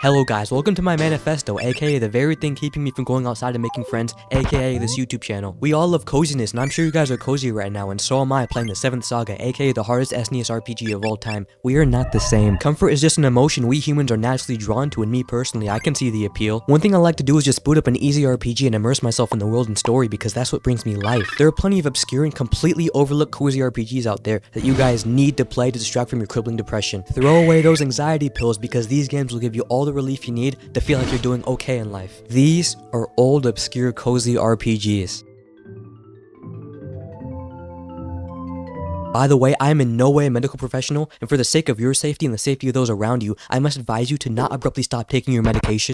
Hello guys, welcome to my manifesto, aka the very thing keeping me from going outside and making friends, aka this YouTube channel. We all love coziness, and I'm sure you guys are cozy right now, and so am I playing the 7th Saga, aka the hardest SNES RPG of all time. We are not the same. Comfort is just an emotion we humans are naturally drawn to, and me personally, I can see the appeal. One thing I like to do is just boot up an easy RPG and immerse myself in the world and story, because that's what brings me life. There are plenty of obscure and completely overlooked cozy RPGs out there that you guys need to play to distract from your crippling depression. Throw away those anxiety pills, because these games will give you all the relief you need to feel like you're doing okay in life. These are old, obscure, cozy RPGs. By the way, I am in no way a medical professional, and for the sake of your safety and the safety of those around you, I must advise you to not abruptly stop taking your medication.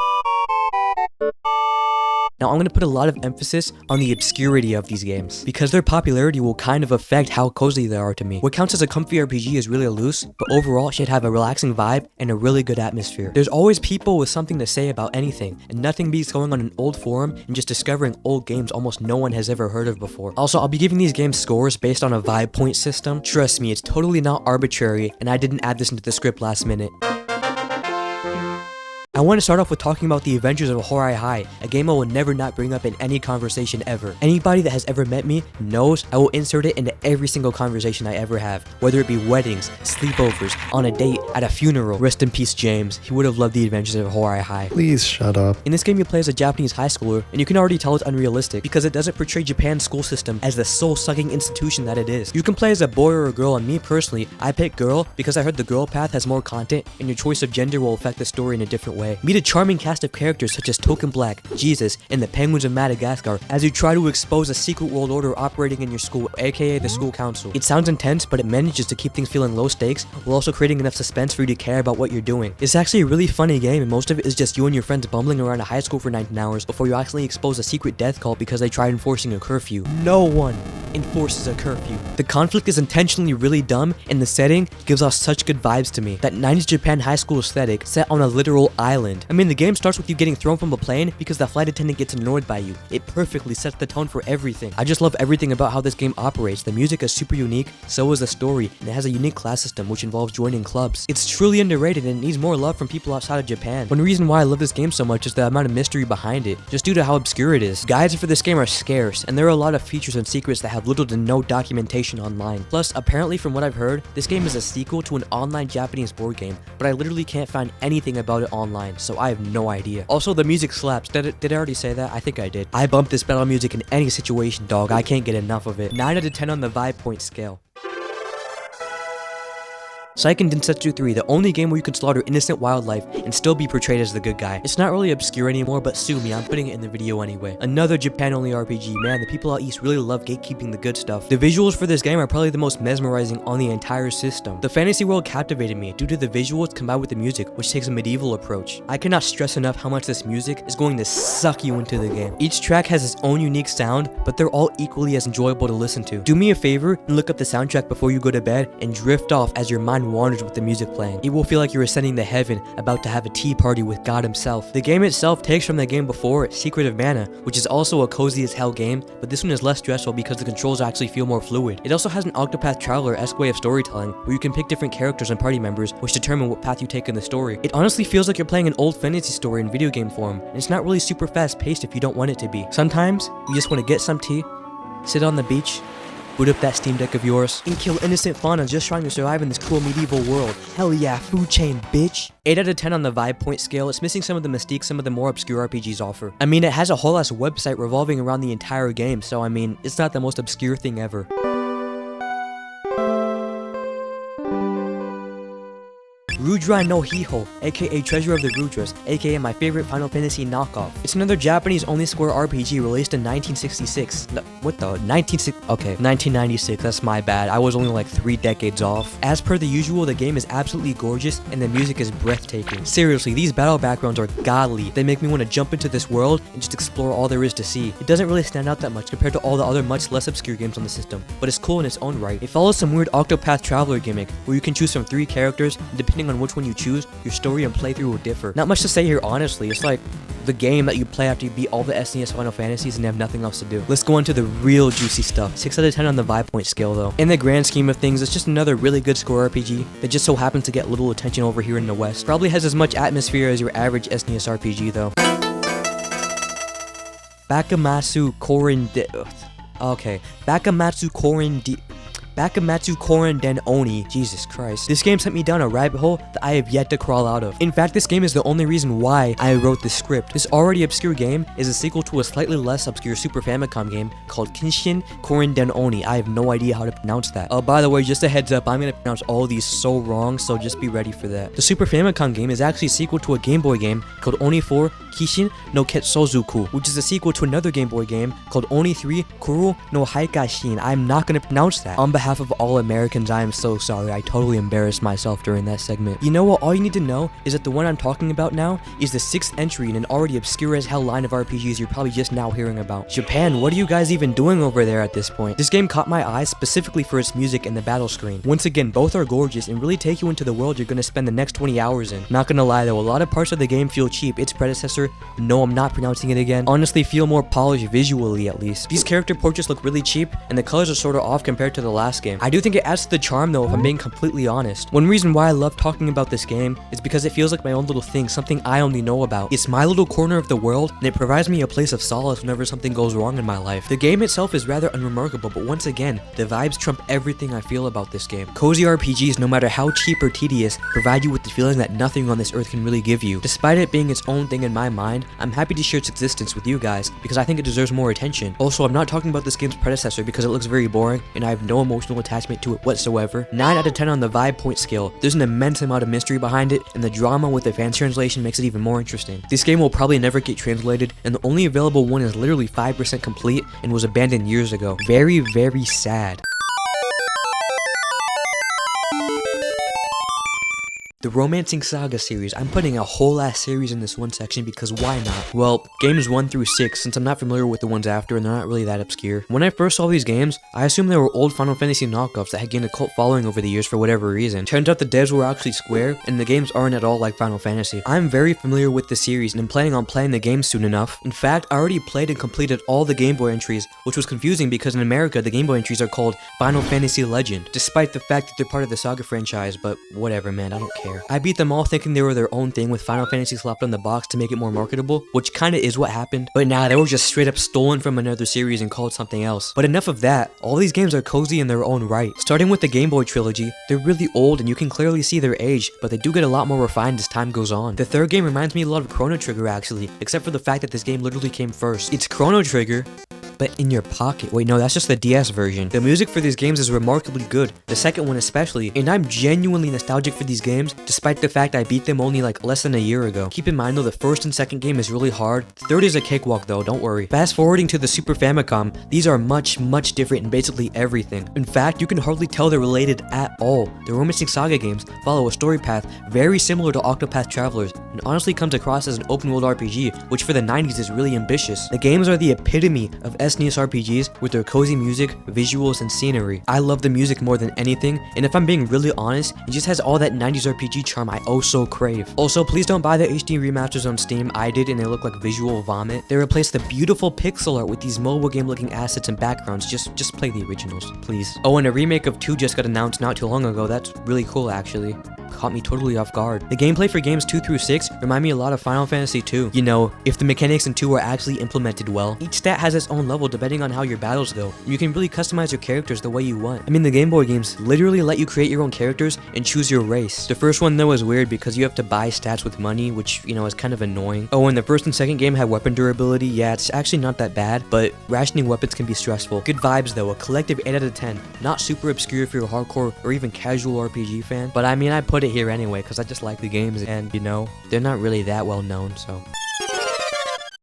Now, I'm going to put a lot of emphasis on the obscurity of these games, because their popularity will kind of affect how cozy they are to me. What counts as a comfy RPG is really loose, but overall it should have a relaxing vibe and a really good atmosphere. There's always people with something to say about anything, and nothing beats going on an old forum and just discovering old games almost no one has ever heard of before. Also, I'll be giving these games scores based on a vibe point system. Trust me, it's totally not arbitrary, and I didn't add this into the script last minute. I want to start off with talking about the adventures of Hourai, a game I will never not bring up in any conversation ever. Anybody that has ever met me knows I will insert it into every single conversation I ever have, whether it be weddings, sleepovers, on a date, at a funeral. Rest in peace, James. He would have loved the adventures of Hourai. Please shut up. In this game, you play as a Japanese high schooler, and you can already tell it's unrealistic because it doesn't portray Japan's school system as the soul-sucking institution that it is. You can play as a boy or a girl, and me personally, I picked girl because I heard the girl path has more content, and your choice of gender will affect the story in a different way. Meet a charming cast of characters such as Token Black, Jesus, and the Penguins of Madagascar as you try to expose a secret world order operating in your school, aka the school council. It sounds intense, but it manages to keep things feeling low stakes while also creating enough suspense for you to care about what you're doing. It's actually a really funny game, and most of it is just you and your friends bumbling around a high school for 19 hours before you accidentally expose a secret death cult because they tried enforcing a curfew. No one enforces a curfew. The conflict is intentionally really dumb, and the setting gives off such good vibes to me. That 90s Japan high school aesthetic set on a literal island. I mean, the game starts with you getting thrown from a plane because the flight attendant gets annoyed by you. It perfectly sets the tone for everything. I just love everything about how this game operates. The music is super unique, so is the story, and it has a unique class system which involves joining clubs. It's truly underrated and it needs more love from people outside of Japan. One reason why I love this game so much is the amount of mystery behind it, just due to how obscure it is. Guides for this game are scarce, and there are a lot of features and secrets that have little to no documentation online. Plus, apparently from what I've heard, this game is a sequel to an online Japanese board game, but I literally can't find anything about it online, so I have no idea. Also, the music slaps. Did I already say that? I think I did. I bump this battle music in any situation, dog. I can't get enough of it. 9 out of 10 on the vibe point scale. Seiken Densetsu 3, the only game where you can slaughter innocent wildlife and still be portrayed as the good guy. It's not really obscure anymore, but sue me, I'm putting it in the video anyway. Another Japan-only RPG. Man, the people out east really love gatekeeping the good stuff. The visuals for this game are probably the most mesmerizing on the entire system. The fantasy world captivated me due to the visuals combined with the music, which takes a medieval approach. I cannot stress enough how much this music is going to suck you into the game. Each track has its own unique sound, but they're all equally as enjoyable to listen to. Do me a favor and look up the soundtrack before you go to bed and drift off as your mind wanders with the music playing. It will feel like you're ascending to heaven, about to have a tea party with God himself. The game itself takes from the game before, Secret of Mana, which is also a cozy as hell game, but this one is less stressful because the controls actually feel more fluid. It also has an Octopath Traveler-esque way of storytelling, where you can pick different characters and party members, which determine what path you take in the story. It honestly feels like you're playing an old fantasy story in video game form, and it's not really super fast paced if you don't want it to be. Sometimes, you just want to get some tea, sit on the beach, boot up that Steam Deck of yours, and kill innocent fauna just trying to survive in this cool medieval world. Hell yeah, food chain, bitch. 8 out of 10 on the vibe point scale. It's missing some of the mystique some of the more obscure RPGs offer. I mean, it has a whole ass website revolving around the entire game, so I mean, it's not the most obscure thing ever. Rudra No Hihou, aka Treasure of the Rudras, aka my favorite Final Fantasy knockoff. It's another Japanese-only Square RPG released in 1966. No, what the? 1996, that's my bad. I was only like 3 decades off. As per the usual, the game is absolutely gorgeous and the music is breathtaking. Seriously, these battle backgrounds are godly. They make me want to jump into this world and just explore all there is to see. It doesn't really stand out that much compared to all the other much less obscure games on the system, but it's cool in its own right. It follows some weird Octopath Traveler gimmick where you can choose from 3 characters, and depending on on which one you choose, your story and playthrough will differ. Not much to say here, honestly. It's like the game that you play after you beat all the SNES Final Fantasies and have nothing else to do. Let's go on to the real juicy stuff. 6 out of 10 on the vibe point scale though. In the grand scheme of things, it's just another really good score RPG that just so happens to get little attention over here in the West. Probably has as much atmosphere as your average SNES RPG though. Bakamatsu Kourinden... Okay. Bakamatsu Kourinden Oni. Jesus Christ. This game sent me down a rabbit hole that I have yet to crawl out of. In fact, this game is the only reason why I wrote this script. This already obscure game is a sequel to a slightly less obscure Super Famicom game called Seiken Kourinden Oni. I have no idea how to pronounce that. Oh, by the way, just a heads up, I'm gonna pronounce all these so wrong, so just be ready for that. The Super Famicom game is actually a sequel to a Game Boy game called Oni 4 Kishin no Ketsuzuku, which is a sequel to another Game Boy game called Oni 3 Kuru no Haikashin. I'm not gonna pronounce that. On behalf of all Americans, I am so sorry. I totally embarrassed myself during that segment. You know what? All you need to know is that the one I'm talking about now is the 6th entry in an already obscure as hell line of RPGs you're probably just now hearing about. Japan, what are you guys even doing over there at this point? This game caught my eye specifically for its music and the battle screen. Once again, both are gorgeous and really take you into the world you're gonna spend the next 20 hours in. Not gonna lie though, a lot of parts of the game feel cheap. Its predecessor, no, I'm not pronouncing it again, honestly feel more polished visually at least. These character portraits look really cheap and the colors are sort of off compared to the last game. I do think it adds to the charm though, if I'm being completely honest. One reason why I love talking about this game is because it feels like my own little thing, something I only know about. It's my little corner of the world and it provides me a place of solace whenever something goes wrong in my life. The game itself is rather unremarkable, but once again, the vibes trump everything I feel about this game. Cozy RPGs, no matter how cheap or tedious, provide you with the feeling that nothing on this earth can really give you. Despite it being its own thing in my mind, I'm happy to share its existence with you guys because I think it deserves more attention. Also, I'm not talking about this game's predecessor because it looks very boring and I have no emotional attachment to it whatsoever. 9 out of 10 on the vibe point scale. There's an immense amount of mystery behind it and the drama with the fan translation makes it even more interesting. This game will probably never get translated and the only available one is literally 5% complete and was abandoned years ago. Very, very sad. The Romancing Saga series. I'm putting a whole ass series in this one section because why not? Well, games 1 through 6, since I'm not familiar with the ones after and they're not really that obscure. When I first saw these games, I assumed they were old Final Fantasy knockoffs that had gained a cult following over the years for whatever reason. Turns out the devs were actually Square, and the games aren't at all like Final Fantasy. I'm very familiar with the series and I'm planning on playing the game soon enough. In fact, I already played and completed all the Game Boy entries, which was confusing because in America, the Game Boy entries are called Final Fantasy Legend, despite the fact that they're part of the SaGa franchise, but whatever man, I don't care. I beat them all thinking they were their own thing with Final Fantasy slapped on the box to make it more marketable, which kinda is what happened, but nah, they were just straight up stolen from another series and called something else. But enough of that, all these games are cozy in their own right. Starting with the Game Boy trilogy, they're really old and you can clearly see their age, but they do get a lot more refined as time goes on. The third game reminds me a lot of Chrono Trigger actually, except for the fact that this game literally came first. It's Chrono Trigger, but in your pocket. Wait, no, that's just the DS version. The music for these games is remarkably good, the second one especially, and I'm genuinely nostalgic for these games, despite the fact I beat them only like less than a year ago. Keep in mind though, the first and second game is really hard. The third is a cakewalk though, don't worry. Fast forwarding to the Super Famicom, these are much different in basically everything. In fact, you can hardly tell they're related at all. The Romancing Saga games follow a story path very similar to Octopath Traveler's, and honestly comes across as an open world RPG, which for the 90s is really ambitious. The games are the epitome of SNES RPGs with their cozy music, visuals, and scenery. I love the music more than anything, and if I'm being really honest, it just has all that 90s RPG charm I oh so crave. Also, please don't buy the HD remasters on Steam. I did and they look like visual vomit. They replaced the beautiful pixel art with these mobile game looking assets and backgrounds. Just play the originals, please. Oh, and a remake of 2 just got announced not too long ago. That's really cool actually. Caught me totally off guard. The gameplay for games 2 through 6 remind me a lot of Final Fantasy 2. You know, if the mechanics in 2 are actually implemented well. Each stat has its own level depending on how your battles go. You can really customize your characters the way you want. I mean, the Game Boy games literally let you create your own characters and choose your race. The first one though is weird because you have to buy stats with money, which, you know, is kind of annoying. Oh, and the first and second game had weapon durability. Yeah, it's actually not that bad, but rationing weapons can be stressful. Good vibes though, a collective 8 out of 10. Not super obscure if you're a hardcore or even casual RPG fan, but I mean, I put it here anyway because I just like the games and, you know, they're not really that well known, so.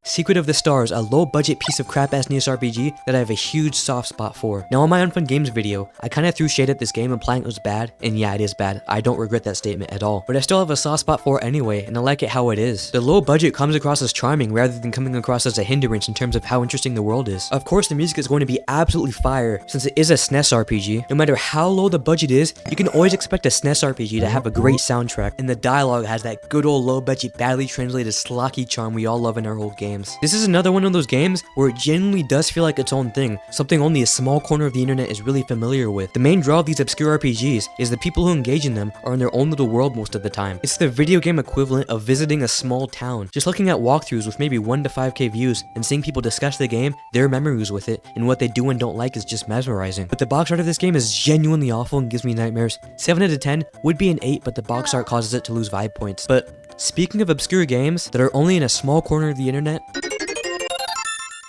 Secret of the Stars, a low-budget piece of crap SNES RPG that I have a huge soft spot for. Now on my Unfun Games video, I kinda threw shade at this game implying it was bad, and yeah, it is bad. I don't regret that statement at all. But I still have a soft spot for it anyway, and I like it how it is. The low budget comes across as charming rather than coming across as a hindrance in terms of how interesting the world is. Of course, the music is going to be absolutely fire, since it is a SNES RPG. No matter how low the budget is, you can always expect a SNES RPG to have a great soundtrack, and the dialogue has that good old low budget, badly translated schlocky charm we all love in our old games. This is another one of those games where it genuinely does feel like its own thing, something only a small corner of the internet is really familiar with. The main draw of these obscure RPGs is the people who engage in them are in their own little world most of the time. It's the video game equivalent of visiting a small town. Just looking at walkthroughs with maybe 1 to 5k views and seeing people discuss the game, their memories with it, and what they do and don't like is just mesmerizing. But the box art of this game is genuinely awful and gives me nightmares. 7 out of 10 would be an 8, but the box art causes it to lose vibe points. But speaking of obscure games that are only in a small corner of the internet,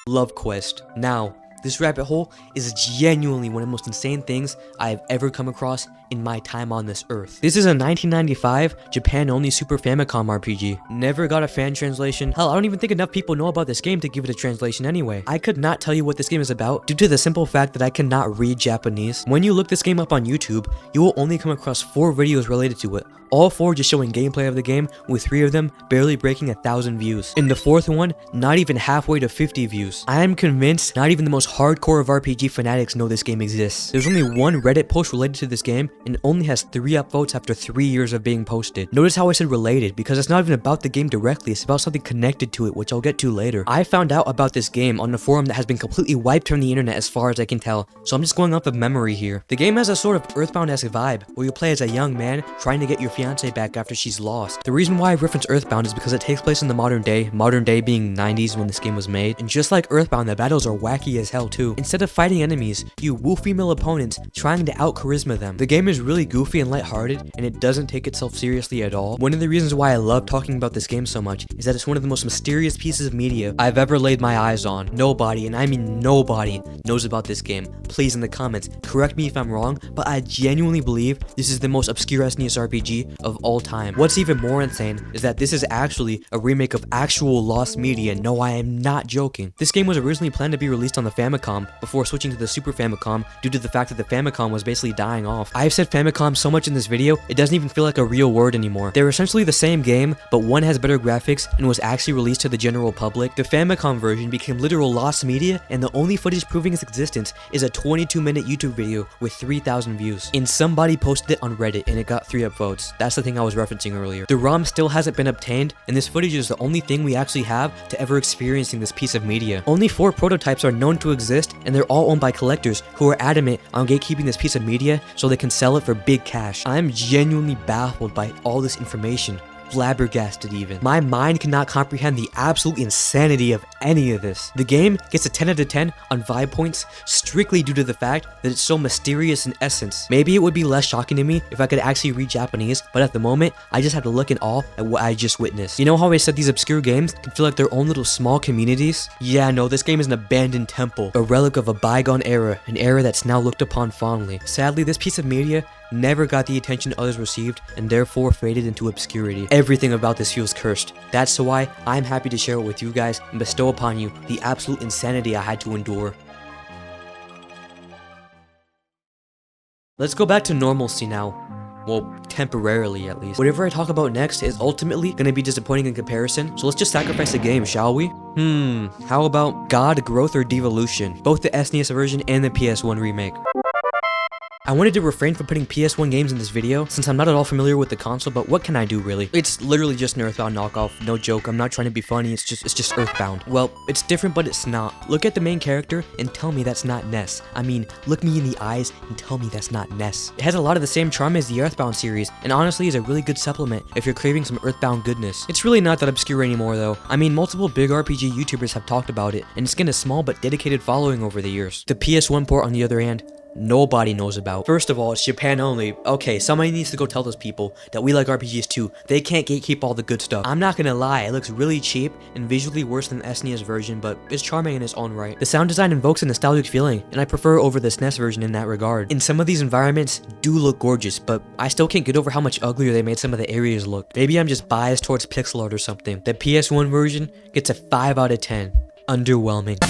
Love Quest. Now, this rabbit hole is genuinely one of the most insane things I have ever come across in my time on this earth. This is a 1995 Japan-only Super Famicom RPG. Never got a fan translation. Hell, I don't even think enough people know about this game to give it a translation anyway. I could not tell you what this game is about due to the simple fact that I cannot read Japanese. When you look this game up on YouTube, you will only come across 4 videos related to it. All 4 just showing gameplay of the game, with 3 of them barely breaking 1,000 views. In the 4th one, not even halfway to 50 views. I am convinced not even the most hardcore of RPG fanatics know this game exists. There's only 1 Reddit post related to this game, and it only has 3 upvotes after 3 years of being posted. Notice how I said related, because it's not even about the game directly, it's about something connected to it, which I'll get to later. I found out about this game on a forum that has been completely wiped from the internet as far as I can tell, so I'm just going off of memory here. The game has a sort of Earthbound-esque vibe, where you play as a young man trying to get your fiance back after she's lost. The reason why I reference Earthbound is because it takes place in the modern day being 90s when this game was made, and just like Earthbound, the battles are wacky as hell too. Instead of fighting enemies, you woo female opponents trying to out-charisma them. The game is really goofy and lighthearted, and it doesn't take itself seriously at all. One of the reasons why I love talking about this game so much is that it's one of the most mysterious pieces of media I've ever laid my eyes on. Nobody, and I mean nobody, knows about this game. Please, in the comments, correct me if I'm wrong, but I genuinely believe this is the most obscure SNES RPG of all time. What's even more insane is that this is actually a remake of actual lost media. No, I am not joking. This game was originally planned to be released on the Famicom before switching to the Super Famicom due to the fact that the Famicom was basically dying off. I've said Famicom so much in this video, it doesn't even feel like a real word anymore. They're essentially the same game, but one has better graphics and was actually released to the general public. The Famicom version became literal lost media, and the only footage proving its existence is a 22-minute YouTube video with 3,000 views. And somebody posted it on Reddit and it got 3 upvotes. That's the thing I was referencing earlier. The ROM still hasn't been obtained, and this footage is the only thing we actually have to ever experiencing this piece of media. Only 4 prototypes are known to exist, and they're all owned by collectors who are adamant on gatekeeping this piece of media so they can sell it for big cash. I'm genuinely baffled by all this information. Flabbergasted even. My mind cannot comprehend the absolute insanity of any of this. The game gets a 10 out of 10 on vibe points strictly due to the fact that it's so mysterious in essence. Maybe it would be less shocking to me if I could actually read Japanese, but at the moment, I just have to look in awe at what I just witnessed. You know how I said these obscure games can feel like their own little small communities? Yeah, no, this game is an abandoned temple, a relic of a bygone era, an era that's now looked upon fondly. Sadly, this piece of media never got the attention others received and therefore faded into obscurity. Everything about this feels cursed. That's why I'm happy to share it with you guys and bestow upon you the absolute insanity I had to endure. Let's go back to normalcy now. Well, temporarily at least. Whatever I talk about next is ultimately gonna be disappointing in comparison, so let's just sacrifice the game, shall we? How about God, Growth Or Devolution? Both the SNES version and the PS1 remake. I wanted to refrain from putting PS1 games in this video since I'm not at all familiar with the console, but what can I do really? It's literally just an Earthbound knockoff, no joke. I'm not trying to be funny, it's just Earthbound. Well, it's different, but it's not. Look at the main character and tell me that's not Ness. I mean, look me in the eyes and tell me that's not Ness. It has a lot of the same charm as the Earthbound series, and honestly is a really good supplement if you're craving some Earthbound goodness. It's really not that obscure anymore though. I mean, multiple big RPG YouTubers have talked about it, and it's gained a small but dedicated following over the years. The PS1 port, on the other hand, nobody knows about. First of all, it's Japan only. Okay, somebody needs to go tell those people that we like RPGs too. They can't gatekeep all the good stuff. I'm not gonna lie, it looks really cheap and visually worse than the SNES version, but it's charming in its own right. The sound design invokes a nostalgic feeling, and I prefer it over the SNES version in that regard. And some of these environments do look gorgeous, but I still can't get over how much uglier they made some of the areas look. Maybe I'm just biased towards pixel art or something. The PS1 version gets a 5 out of 10. Underwhelming.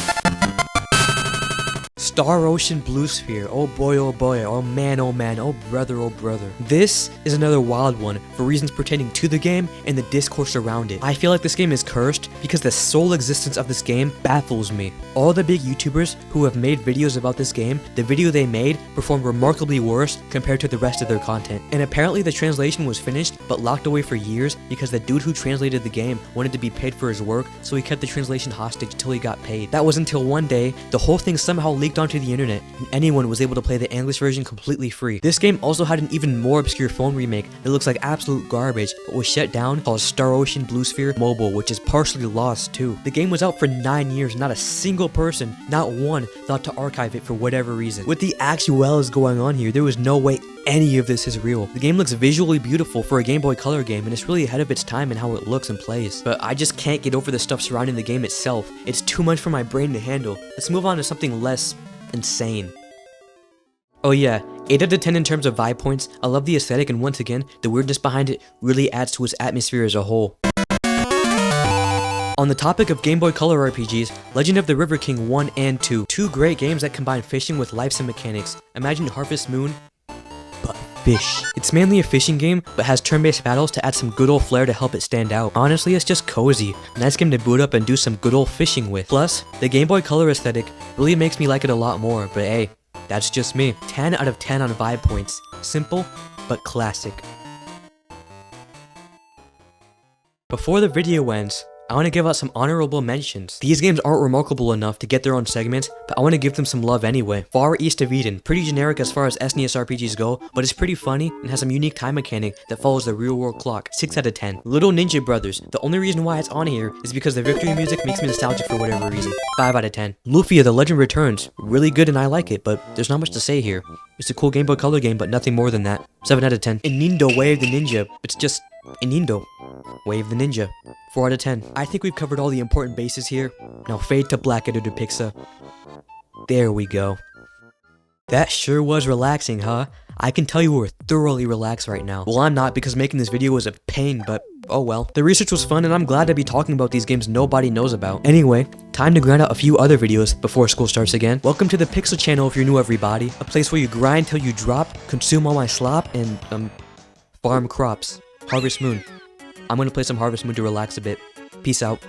Star Ocean Blue Sphere, oh boy, oh man, oh brother, oh brother. This is another wild one for reasons pertaining to the game and the discourse around it. I feel like this game is cursed because the sole existence of this game baffles me. All the big YouTubers who have made videos about this game, the video they made performed remarkably worse compared to the rest of their content. And apparently the translation was finished but locked away for years because the dude who translated the game wanted to be paid for his work, so he kept the translation hostage until he got paid. That was until one day, the whole thing somehow leaked onto the internet and anyone was able to play the English version completely free. This game also had an even more obscure phone remake that looks like absolute garbage but was shut down, called Star Ocean Blue Sphere Mobile, which is partially lost too. The game was out for 9 years, not a single person, not one, thought to archive it for whatever reason. With the actuals going on here, there was no way any of this is real. The game looks visually beautiful for a Game Boy Color game, and it's really ahead of its time in how it looks and plays. But I just can't get over the stuff surrounding the game itself. It's too much for my brain to handle. Let's move on to something less insane. Oh yeah, 8 out of 10 in terms of vibe points. I love the aesthetic, and once again, the weirdness behind it really adds to its atmosphere as a whole. On the topic of Game Boy Color RPGs, Legend of the River King 1 and 2. Two great games that combine fishing with life sim mechanics. Imagine Harvest Moon, but fish. It's mainly a fishing game, but has turn-based battles to add some good old flair to help it stand out. Honestly, it's just cozy. Nice game to boot up and do some good old fishing with. Plus, the Game Boy Color aesthetic really makes me like it a lot more, but hey, that's just me. 10 out of 10 on vibe points. Simple, but classic. Before the video ends, I want to give out some honorable mentions. These games aren't remarkable enough to get their own segments, but I want to give them some love anyway. Far East of Eden, pretty generic as far as SNES RPGs go, but it's pretty funny and has some unique time mechanic that follows the real world clock. 6 out of 10. Little Ninja Brothers, the only reason why it's on here is because the victory music makes me nostalgic for whatever reason. 5 out of 10. Lufia The Legend Returns, really good and I like it, but there's not much to say here. It's a cool Game Boy Color game, but nothing more than that. 7 out of 10. Inindo Way of the Ninja, it's just Inindo Way of the Ninja. 4 out of 10. I think we've covered all the important bases here. Now fade to black editor Pixa. There we go. That sure was relaxing, huh? I can tell you we're thoroughly relaxed right now. Well, I'm not, because making this video was a pain, but oh well. The research was fun and I'm glad to be talking about these games nobody knows about. Anyway, time to grind out a few other videos before school starts again. Welcome to the Pixel channel if you're new, everybody. A place where you grind till you drop, consume all my slop, and farm crops. Harvest Moon. I'm gonna play some Harvest Moon to relax a bit. Peace out.